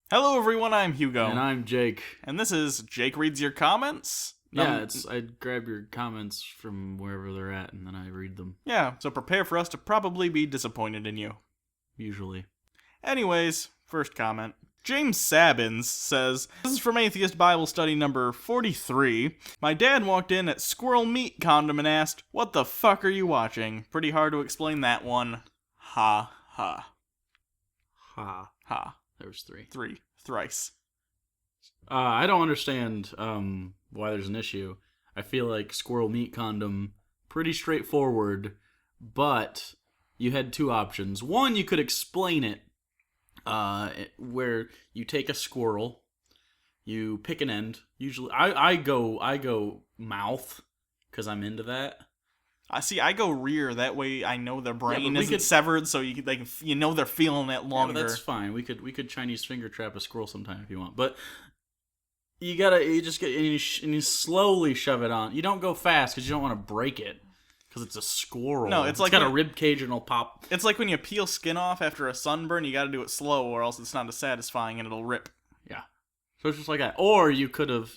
Hello everyone, I'm Hugo. And I'm Jake. And this is Jake Reads Your Comments. Yeah, I grab your comments from wherever they're at, and then I read them. Yeah, so prepare for us to probably be disappointed in you. Usually. Anyways, first comment. James Sabbins says, this is from Atheist Bible Study number 43. My dad walked in at Squirrel Meat Condom and asked, "What the fuck are you watching?" Pretty hard to explain that one. Ha, ha. Ha. Ha. There was three. Thrice. I don't understand why there's an issue. I feel like Squirrel Meat Condom, pretty straightforward, but you had two options. One, you could explain it, where you take a squirrel, you pick an end. Usually, I go mouth, because I'm into that. I go rear. That way, I know their brain isn't severed, so you know they're feeling it longer. Yeah, that's fine. We could Chinese finger trap a squirrel sometime if you want, but you slowly shove it on. You don't go fast because you don't want to break it because it's a squirrel. No, it's like got a rib cage and it'll pop. It's like when you peel skin off after a sunburn. You got to do it slow, or else it's not as satisfying and it'll rip. Yeah, so it's just like that. Or you could have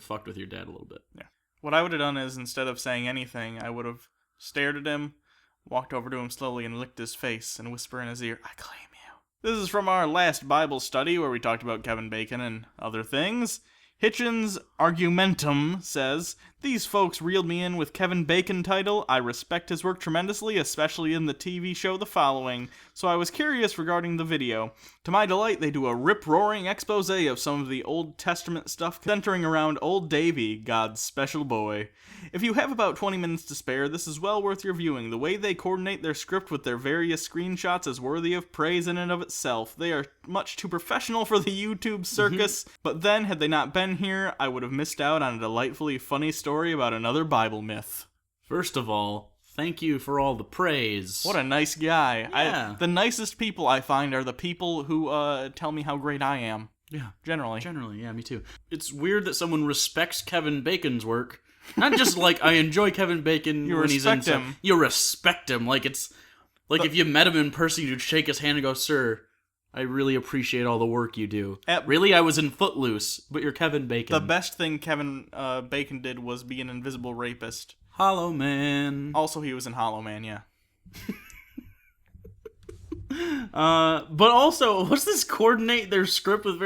fucked with your dad a little bit. Yeah. What I would have done is, instead of saying anything, I would have stared at him, walked over to him slowly, and licked his face and whisper in his ear, "I claim you." This is from our last Bible study where we talked about Kevin Bacon and other things. Hitchens Argumentum says, "These folks reeled me in with Kevin Bacon title. I respect his work tremendously, especially in the TV show The Following, so I was curious regarding the video. To my delight, they do a rip-roaring expose of some of the Old Testament stuff centering around Old Davy, God's special boy. If you have about 20 minutes to spare, this is well worth your viewing. The way they coordinate their script with their various screenshots is worthy of praise in and of itself. They are much too professional for the YouTube circus, but then, had they not been here, I would have missed out on a delightfully funny story about another Bible myth." First of all, thank you for all the praise. What a nice guy. Yeah. The nicest people I find are the people who tell me how great I am. Yeah. Generally, yeah, me too. It's weird that someone respects Kevin Bacon's work. Not just like, I enjoy Kevin Bacon when he's in him. You respect him. Like, it's like if you met him in person, you'd shake his hand and go, "Sir, I really appreciate all the work you do." Really, I was in Footloose, but you're Kevin Bacon. The best thing Kevin Bacon did was be an invisible rapist. Hollow Man. Also, he was in Hollow Man, yeah. But also, what's this coordinate their script with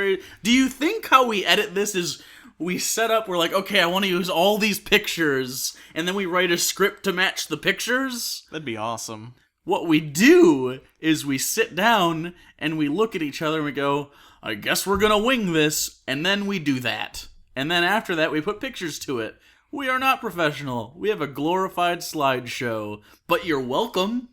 do you think how we edit this is we set up, we're like, okay, I want to use all these pictures, and then we write a script to match the pictures? That'd be awesome. What we do is we sit down and we look at each other and we go, I guess we're gonna wing this, and then we do that. And then after that, we put pictures to it. We are not professional. We have a glorified slideshow, but you're welcome.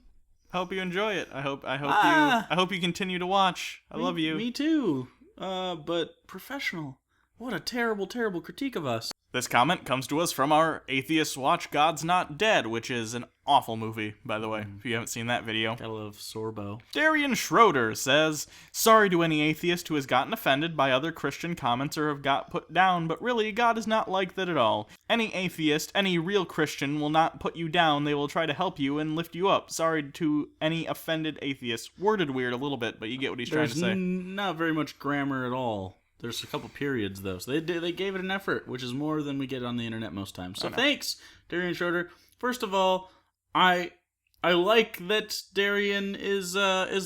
Hope you enjoy it. I hope you continue to watch. I love you. Me too. But professional. What a terrible, terrible critique of us. This comment comes to us from our Atheists Watch God's Not Dead, which is an awful movie, by the way, if you haven't seen that video. Gotta love Sorbo. Dorian Schroeder says, "Sorry to any atheist who has gotten offended by other Christian comments or have got put down, but really, God is not like that at all. Any atheist, any real Christian will not put you down, they will try to help you and lift you up. Sorry to any offended atheists." Worded weird a little bit, but you get what he's trying to say. Not very much grammar at all. There's a couple periods, though, so they gave it an effort, which is more than we get on the internet most times. So thanks, Dorian Schroeder. First of all, I like that Dorian is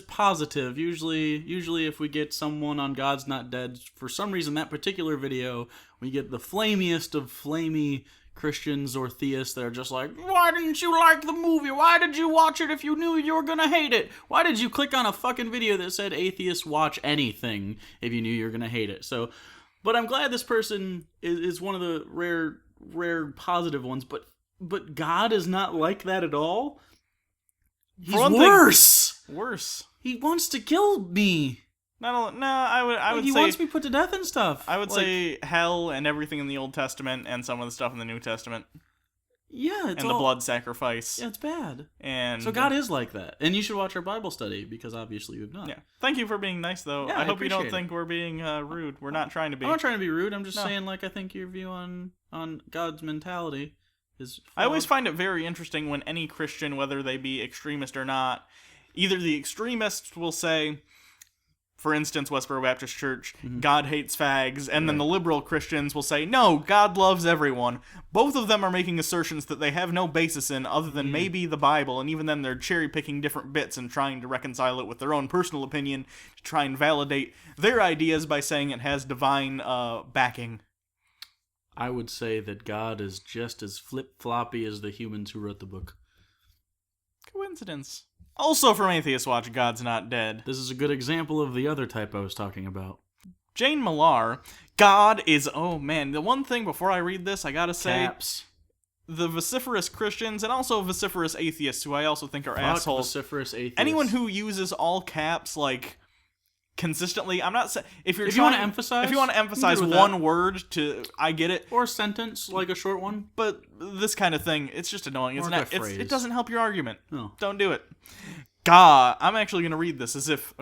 positive. Usually if we get someone on God's Not Dead, for some reason that particular video, we get the flamiest of flamey Christians or theists that are just like, "Why didn't you like the movie? Why did you watch it if you knew you were gonna hate it? Why did you click on a fucking video that said atheists watch anything if you knew you were gonna hate it?" So, but I'm glad this person is one of the rare positive ones, but God is not like that at all. He's worse. Worse. He wants to kill me. I would say... He wants me put to death and stuff. I would say hell and everything in the Old Testament and some of the stuff in the New Testament. Yeah, it's and the blood sacrifice. Yeah, it's bad. And so God is like that. And you should watch our Bible study, because obviously you've not. Yeah. Thank you for being nice, though. Yeah, I hope you don't think we're being rude. We're not trying to be. I'm not trying to be rude. I'm just saying, like, I think your view on God's mentality is flawed. I always find it very interesting when any Christian, whether they be extremist or not, either the extremists will say, for instance, Westboro Baptist Church, God hates fags, and then the liberal Christians will say, no, God loves everyone. Both of them are making assertions that they have no basis in other than maybe the Bible, and even then they're cherry-picking different bits and trying to reconcile it with their own personal opinion to try and validate their ideas by saying it has divine backing. I would say that God is just as flip-floppy as the humans who wrote the book. Coincidence. Also from Atheist Watch, God's not dead. This is a good example of the other type I was talking about. Jane Millar, God is... Oh, man, the one thing before I read this, I gotta say... Caps. The vociferous Christians, and also vociferous atheists, who I also think are assholes. Vociferous atheists. Anyone who uses all caps, like... consistently, I'm not saying if you want to emphasize one word to I get it, or a sentence like a short one, but this kind of thing, it's just annoying. It's not. It doesn't help your argument. No, don't do it. God, I'm actually gonna read this as if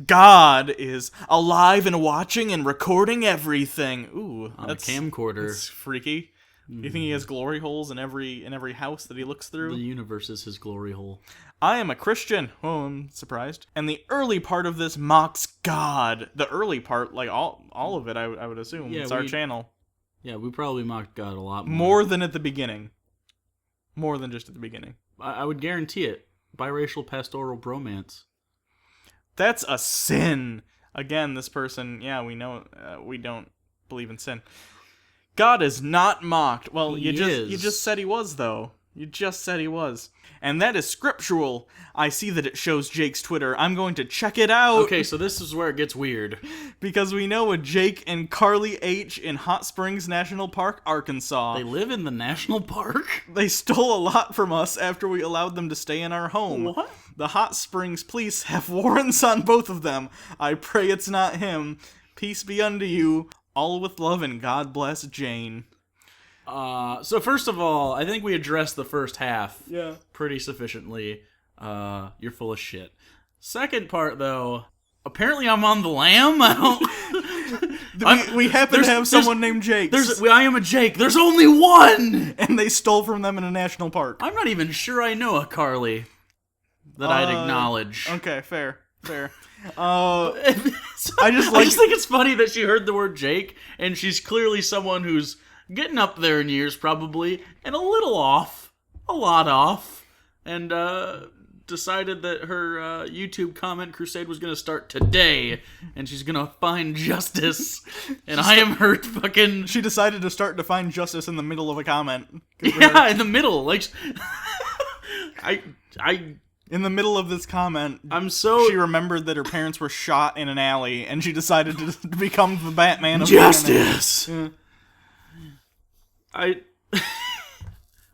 God is alive and watching and recording everything. Ooh, on a camcorder. That's freaky. Do you think he has glory holes in every house that he looks through? The universe is his glory hole. I am a Christian. Oh, I'm surprised. And the early part of this mocks God. The early part, like all of it, I would assume. Yeah, it's our channel. Yeah, we probably mocked God a lot more. More than at the beginning. More than just at the begining. I would guarantee it. Biracial pastoral bromance. That's a sin. Again, this person, we know, we don't believe in sin. God is not mocked. Well, you just said he was, though. You just said he was. And that is scriptural. I see that it shows Jake's Twitter. I'm going to check it out. Okay, so this is where it gets weird. Because we know a Jake and Carly H. in Hot Springs National Park, Arkansas. They live in the national park? They stole a lot from us after we allowed them to stay in our home. What? The Hot Springs police have warrants on both of them. I pray it's not him. Peace be unto you. All with love and God bless Jane. So first of all, I think we addressed the first half pretty sufficiently. You're full of shit. Second part, though, apparently I'm on the lam. We happen to have someone named Jake. I am a Jake. There's only one! And they stole from them in a national park. I'm not even sure I know a Carly that I'd acknowledge. Okay, fair. I just think it's funny that she heard the word Jake, and she's clearly someone who's getting up there in years, probably, and a little off, a lot off, and decided that her YouTube comment crusade was going to start today, and she's going to find justice, and I am her fucking... She decided to start to find justice in the middle of a comment. Yeah, in the middle, like... In the middle of this comment, she remembered that her parents were shot in an alley, and she decided to become the Batman of justice. The internet.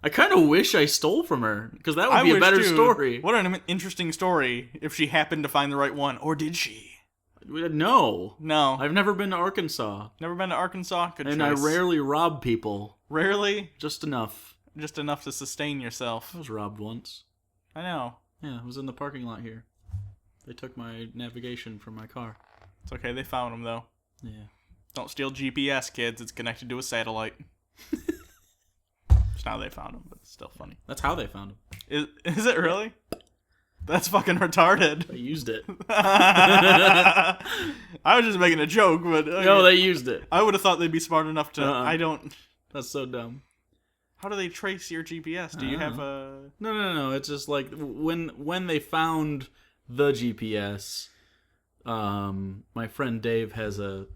I kind of wish I stole from her, because that would be a better story. What an interesting story if she happened to find the right one, or did she? No. I've never been to Arkansas. Never been to Arkansas? Good and choice. I rarely rob people. Rarely? Just enough. Just enough to sustain yourself. I was robbed once. I know. Yeah, I was in the parking lot here. They took my navigation from my car. It's okay, they found him, though. Yeah. Don't steal GPS, kids. It's connected to a satellite. It's not how they found him, but it's still funny. That's how they found him. Is it really? That's fucking retarded. They used it. I was just making a joke, but... No, they used it. I would have thought they'd be smart enough to... I don't... That's so dumb. How do they trace your GPS? Do you have a... No. It's just like when they found the GPS, my friend Dave has a...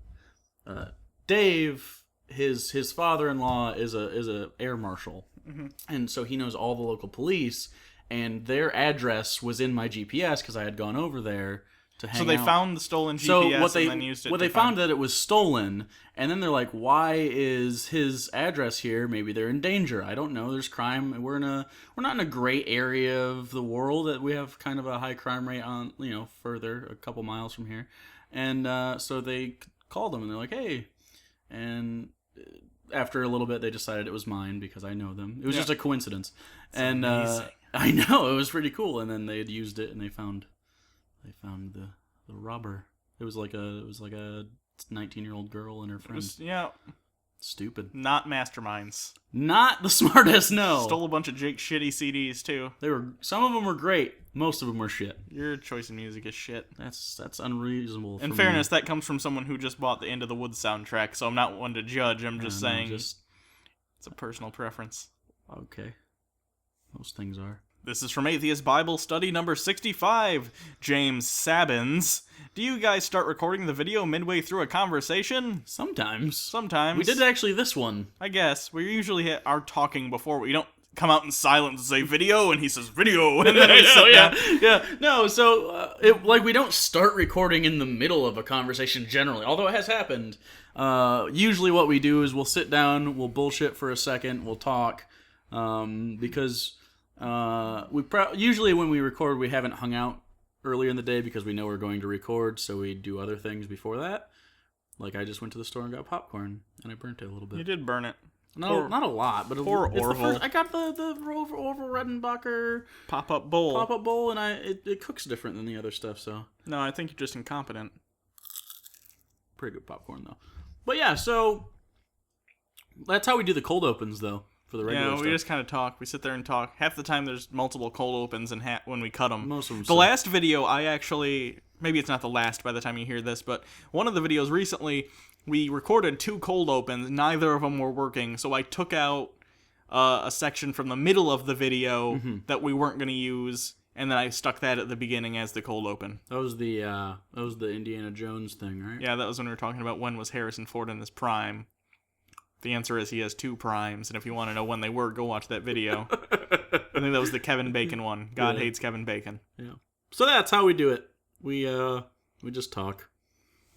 Dave, his father-in-law is a air marshal. Mm-hmm. And so he knows all the local police, and their address was in my GPS because I had gone over there to hang out. So they found the stolen GPS and then used it. They found that it was stolen, and then they're like, "Why is his address here? Maybe they're in danger. I don't know. There's crime. We're not in a gray area of the world. That we have kind of a high crime rate on, further a couple miles from here." And so they called them, and they're like, "Hey," and after a little bit, they decided it was mine because I know them. It was just a coincidence, and I know it was pretty cool. And then they had used it, and they found the robber. It was like a 19-year-old girl and her friend. Stupid. Not masterminds. Not the smartest, no. Stole a bunch of Jake's shitty CDs, too. Some of them were great. Most of them were shit. Your choice in music is shit. That's unreasonable. In fairness, that comes from someone who just bought the Into the Woods soundtrack, so I'm not one to judge. I'm just saying it's a personal preference. Okay. Most things are. This is from Atheist Bible Study number 65. James Sabbins. Do you guys start recording the video midway through a conversation? Sometimes. We did actually this one. I guess. We usually are talking before. We don't come out in silence and say video, and he says video. And then yeah. No, so we don't start recording in the middle of a conversation generally, although it has happened. Usually what we do is we'll sit down, we'll bullshit for a second, we'll talk, because usually when we record, we haven't hung out earlier in the day because we know we're going to record, so we do other things before that. Like I just went to the store and got popcorn, and I burnt it a little bit. You did burn it. No, not a lot, but poor it's Orville. the first. I got the Orville Redenbacher pop-up bowl, and it cooks different than the other stuff. So no, I think you're just incompetent. Pretty good popcorn though. But yeah, so that's how we do the cold opens though. For the regular stuff. We just kind of talk. We sit there and talk. Half the time there's multiple cold opens and when we cut them. Most of them. The last video, I actually... Maybe it's not the last by the time you hear this, but one of the videos recently, we recorded 2 cold opens. Neither of them were working, so I took out a section from the middle of the video that we weren't going to use, and then I stuck that at the beginning as the cold open. That was the Indiana Jones thing, right? Yeah, that was when we were talking about when was Harrison Ford in his prime. The answer is he has 2 primes, and if you want to know when they were, go watch that video. I think that was the Kevin Bacon one. God hates Kevin Bacon. Yeah. So that's how we do it. We just talk.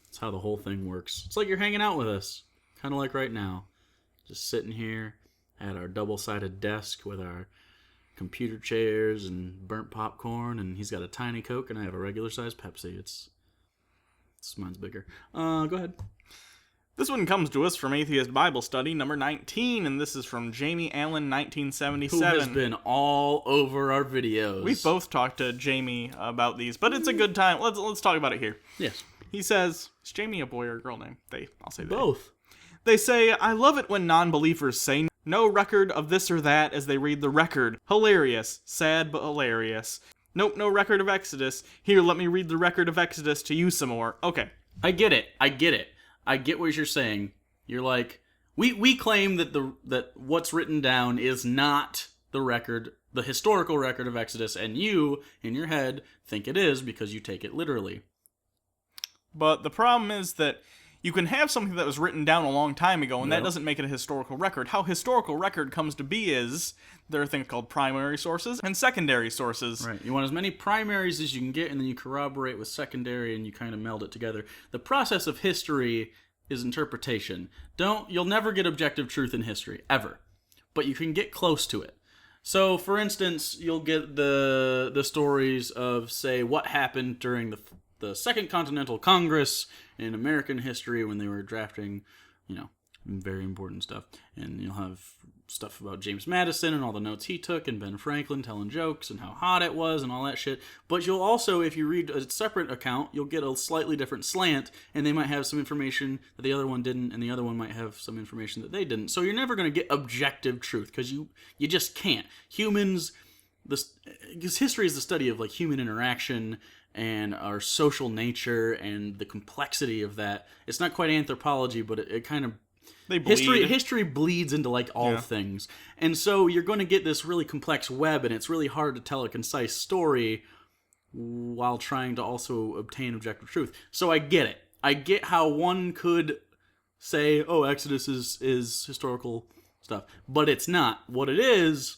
That's how the whole thing works. It's like you're hanging out with us. Kind of like right now. Just sitting here at our double-sided desk with our computer chairs and burnt popcorn, and he's got a tiny Coke, and I have a regular-sized Pepsi. Mine's bigger. Go ahead. This one comes to us from Atheist Bible Study number 19, and this is from Jamie Allen, 1977. Who has been all over our videos. We've both talked to Jamie about these, but it's a good time. Let's talk about it here. Yes. He says, is Jamie a boy or a girl name? I'll say they. Both. They say, I love it when non-believers say no record of this or that as they read the record. Hilarious. Sad, but hilarious. Nope, no record of Exodus. Here, let me read the record of Exodus to you some more. Okay. I get it. I get what you're saying. You're like, we claim that what's written down is not the record, the historical record of Exodus, and you, in your head, think it is because you take it literally. But the problem is that you can have something that was written down a long time ago, and that doesn't make it a historical record. How historical record comes to be is there are things called primary sources and secondary sources. Right. You want as many primaries as you can get, and then you corroborate with secondary, and you kind of meld it together. The process of history is interpretation. You'll never get objective truth in history, ever. But you can get close to it. So, for instance, you'll get the stories of, say, what happened during the Second Continental Congress in American history when they were drafting, very important stuff. And you'll have stuff about James Madison and all the notes he took, and Ben Franklin telling jokes and how hot it was and all that shit. But you'll also, if you read a separate account, you'll get a slightly different slant, and they might have some information that the other one didn't, and the other one might have some information that they didn't. So you're never going to get objective truth, because you just can't. Because history is the study of human interaction and our social nature and the complexity of that. It's not quite anthropology, but it kind of... History bleeds into all things. And so you're going to get this really complex web, and it's really hard to tell a concise story while trying to also obtain objective truth. So I get it. I get how one could say, oh, Exodus is historical stuff. But it's not. What it is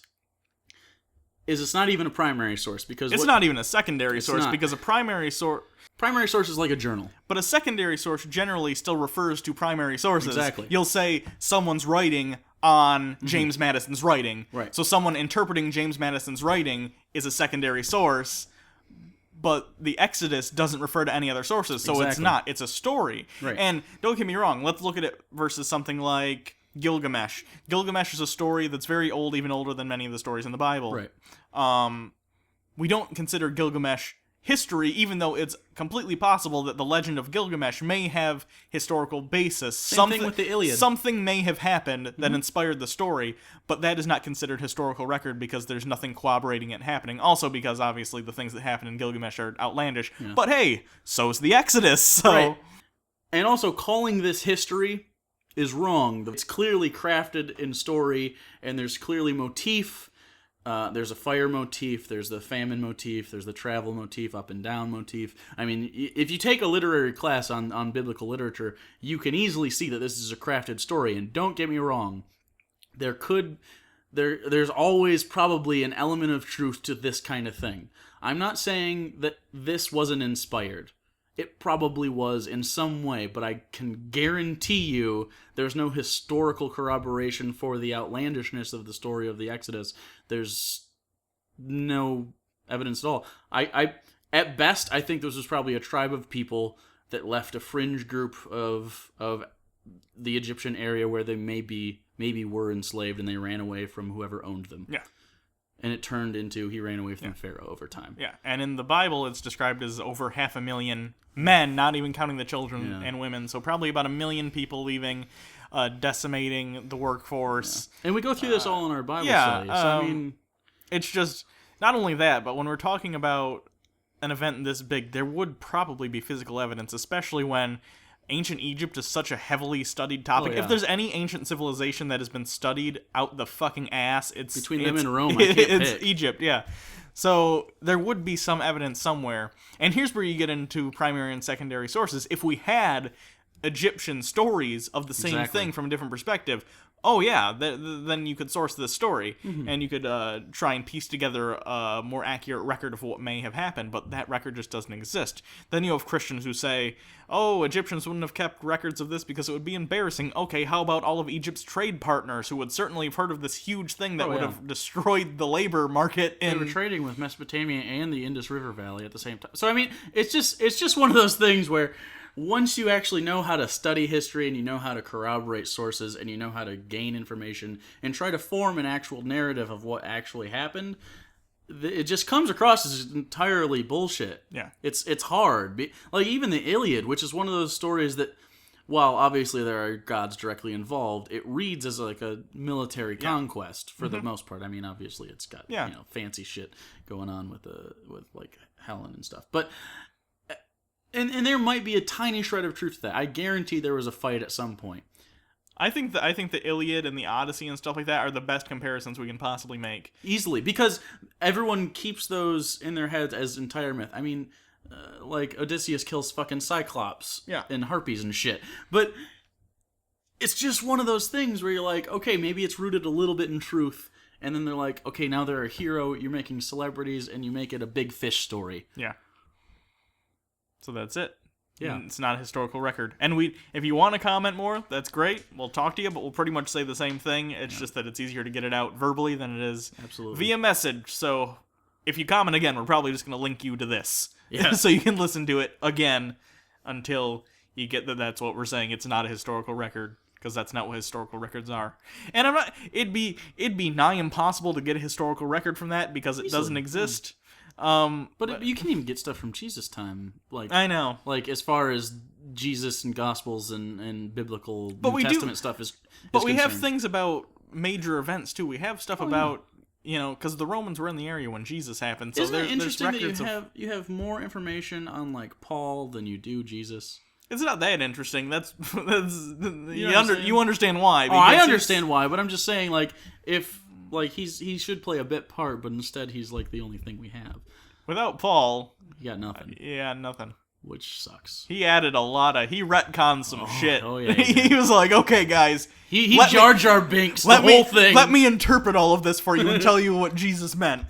it's not even a primary source. Because it's not even a secondary source, because a primary source... Primary source is like a journal. But a secondary source generally still refers to primary sources. Exactly. You'll say someone's writing on James Madison's writing. Right. So someone interpreting James Madison's writing is a secondary source, but the Exodus doesn't refer to any other sources, so It's not. It's a story. Right. And don't get me wrong, let's look at it versus something like Gilgamesh. Gilgamesh is a story that's very old, even older than many of the stories in the Bible. Right. We don't consider Gilgamesh history, even though it's completely possible that the legend of Gilgamesh may have historical basis. Same thing with the Iliad. Something may have happened that inspired the story, but that is not considered historical record because there's nothing corroborating it happening. Also because, obviously, the things that happen in Gilgamesh are outlandish. Yeah. But hey, so's the Exodus, so... Right. And also, calling this history is wrong. It's clearly crafted in story, and there's clearly motif. There's a fire motif, there's the famine motif, there's the travel motif, up and down motif. I mean, if you take a literary class on biblical literature, you can easily see that this is a crafted story. And don't get me wrong, there's always probably an element of truth to this kind of thing. I'm not saying that this wasn't inspired. It probably was in some way, but I can guarantee you there's no historical corroboration for the outlandishness of the story of the Exodus. There's no evidence at all. At best, I think this was probably a tribe of people that left a fringe group of the Egyptian area where they maybe were enslaved, and they ran away from whoever owned them. Yeah. And it turned into he ran away from Pharaoh over time. Yeah, and in the Bible, it's described as over 500,000 men, not even counting the children and women. So probably about 1 million people leaving, decimating the workforce. Yeah. And we go through this all in our Bible study. So, I mean, it's just, not only that, but when we're talking about an event this big, there would probably be physical evidence, especially when ancient Egypt is such a heavily studied topic. Oh, yeah. If there's any ancient civilization that has been studied out the fucking ass, it's... Between them and Rome, I can't it's pick. Egypt, yeah. So there would be some evidence somewhere. And here's where you get into primary and secondary sources. If we had Egyptian stories of the same thing from a different perspective, oh yeah, then you could source this story, and you could try and piece together a more accurate record of what may have happened, but that record just doesn't exist. Then you have Christians who say, oh, Egyptians wouldn't have kept records of this because it would be embarrassing. Okay, how about all of Egypt's trade partners who would certainly have heard of this huge thing that would have destroyed the labor market in... They were trading with Mesopotamia and the Indus River Valley at the same time. So, I mean, it's just one of those things where... Once you actually know how to study history and you know how to corroborate sources and you know how to gain information and try to form an actual narrative of what actually happened, it just comes across as entirely bullshit. Yeah. It's hard. Like, even the Iliad, which is one of those stories that, while obviously there are gods directly involved, it reads as like a military conquest for the most part. I mean, obviously it's got fancy shit going on with like Helen and stuff. But... And there might be a tiny shred of truth to that. I guarantee there was a fight at some point. I think the Iliad and the Odyssey and stuff like that are the best comparisons we can possibly make. Easily, because everyone keeps those in their heads as entire myth. I mean, like Odysseus kills fucking Cyclops and harpies and shit. But it's just one of those things where you're like, okay, maybe it's rooted a little bit in truth. And then they're like, okay, now they're a hero, you're making celebrities, and you make it a big fish story. Yeah. So that's it. Yeah. It's not a historical record. And if you want to comment more, that's great. We'll talk to you, but we'll pretty much say the same thing. It's just that it's easier to get it out verbally than it is via message. So if you comment again, we're probably just going to link you to this. Yeah. So you can listen to it again until you get that that's what we're saying. It's not a historical record, because that's not what historical records are. And it'd be nigh impossible to get a historical record from that because it doesn't exist. But you can even get stuff from Jesus' time, like I know, like as far as Jesus and Gospels and biblical New Testament stuff is. But we have things about major events too. We have stuff about because the Romans were in the area when Jesus happened. So isn't it interesting that you have more information on like Paul than you do Jesus? It's not that interesting. You understand why? Oh, I understand why, but I'm just saying like if. Like, he should play a bit part, but instead he's, like, the only thing we have. Without Paul... You got nothing. Nothing. Which sucks. He added a lot of... He retconned some shit. Oh, yeah. He was like, okay, guys... He Jar Jar Binks the whole thing. Let me interpret all of this for you and tell you what Jesus meant.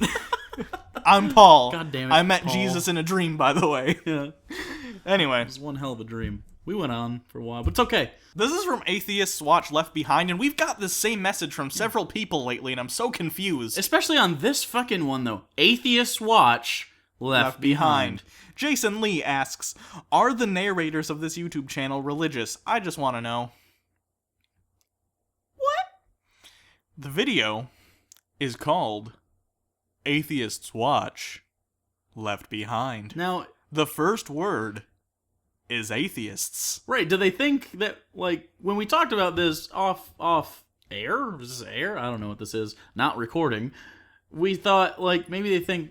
I'm Paul. God damn it, I met Paul. Jesus in a dream, by the way. Yeah. Anyway. It was one hell of a dream. We went on for a while, but it's okay. This is from Atheists Watch Left Behind, and we've got this same message from several people lately, and I'm so confused. Especially on this fucking one, though. Atheists Watch Left Behind. Jason Lee asks, are the narrators of this YouTube channel religious? I just want to know. What? The video is called Atheists Watch left behind. Now, The first word is atheists. right, do they think that, like, when we talked about this off air? Is this air? I don't know what this is. Not recording. We thought, like, maybe they think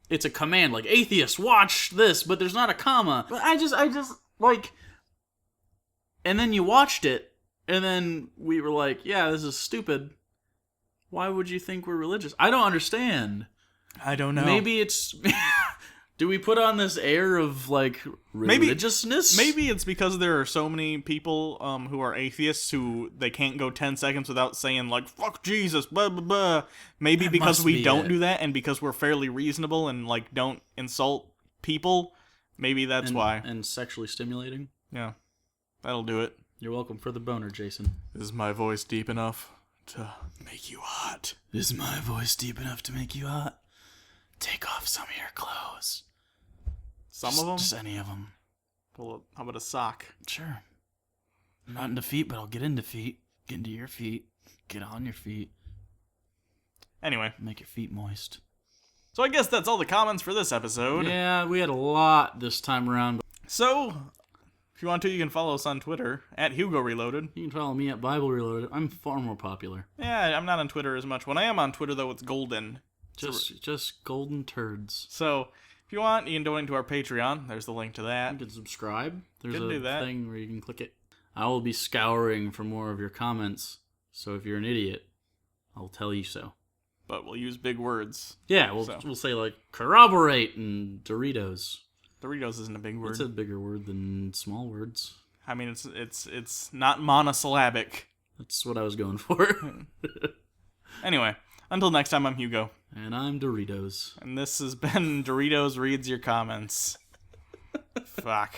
it's a command, like, atheists, watch this, but there's not a comma. But I just, like... And then you watched it, and then we were like, yeah, this is stupid. Why would you think we're religious? I don't understand. I don't know. Maybe it's... Do we put on this air of, like, religiousness? Maybe it's because there are so many people who are atheists who they can't go 10 seconds without saying, like, fuck Jesus, blah, blah, blah. Maybe That because must we be don't it. do that, and because we're fairly reasonable and, like, don't insult people. Maybe that's why. And sexually stimulating. Yeah. That'll do it. You're welcome for the boner, Jason. Is my voice deep enough to make you hot? Is my voice deep enough to make you hot? Take off some of your clothes. Some of them? Just any of them. Well, how about a sock? Sure. I'm not into feet, but I'll get into feet. Get into your feet. Get on your feet. Anyway. Make your feet moist. So I guess that's all the comments for this episode. Yeah, we had a lot this time around. So, if you want to, you can follow us on Twitter, at Hugo Reloaded. You can follow me at Bible Reloaded. I'm far more popular. Yeah, I'm not on Twitter as much. When I am on Twitter, though, it's golden. Just golden turds. So, if you want, you can donate to our Patreon. There's the link to that. You can subscribe. There's Can a do that. thing where you can click it. I will be scouring for more of your comments. So if you're an idiot, I'll tell you so. But we'll use big words. Yeah, we'll say like corroborate and Doritos. Doritos isn't a big word. It's a bigger word than small words. I mean, it's not monosyllabic. That's what I was going for. Anyway, until next time, I'm Hugo. And I'm Doritos. And this has been Doritos Reads Your Comments. Fuck.